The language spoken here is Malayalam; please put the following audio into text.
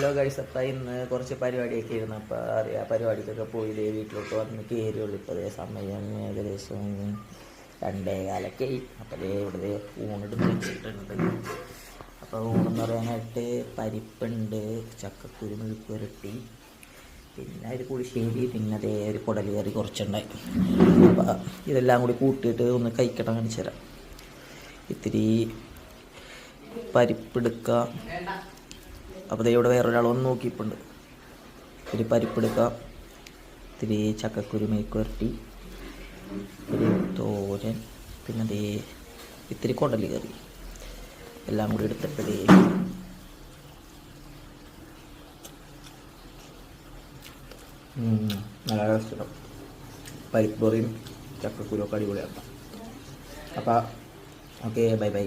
ഹലോ ഗൈസ്, അപ്പം ഇന്ന് കുറച്ച് പരിപാടിയൊക്കെ ഇരുന്നു. അപ്പോൾ അറിയാം, പരിപാടിക്കൊക്കെ പോയില്ലേ, വീട്ടിലോട്ട് വന്ന് കയറിയുള്ളൂ. ഇപ്പോൾ അതേ സമയം ഏകദേശം 2:15 ആയി. അപ്പോൾ അതേ ഇവിടെ ഊണെടുത്ത് വെച്ചിട്ടുണ്ട്. അപ്പോൾ ഊണെന്ന് പറയാനായിട്ട് പരിപ്പുണ്ട്, ചക്കക്കുരു മെഴുക്ക് പുരട്ടി, പിന്നെ ഒരു പുളിശ്ശേരി, പിന്നെ അതേ ഒരു കുടൽ കറി കുറച്ചുണ്ടായി. അപ്പോൾ ഇതെല്ലാം കൂടി കൂട്ടിയിട്ട് ഒന്ന് കഴിക്കണം, കാണിച്ചു തരാം. ഇത്തിരി പരിപ്പെടുക്കുക. അപ്പോൾ ഇവിടെ വേറൊരാൾ വന്ന് നോക്കിയിട്ടുണ്ട്. ഇത്തിരി പരിപ്പെടുക്കാം, ഇത്തിരി ചക്കക്കുരു മെഴുക്ക് പുരട്ടി, ഇത്തിരി തോരൻ, പിന്നെ അതേ ഇത്തിരി കുടൽ കറി എല്ലാം കൂടി എടുത്തിട്ട് നല്ല രസം. പരിപ്പ് കറിയും ചക്കക്കുരു ഒക്കെ അടിപൊളിയാണ്. അപ്പോൾ ഓക്കെ, ബൈ ബൈ.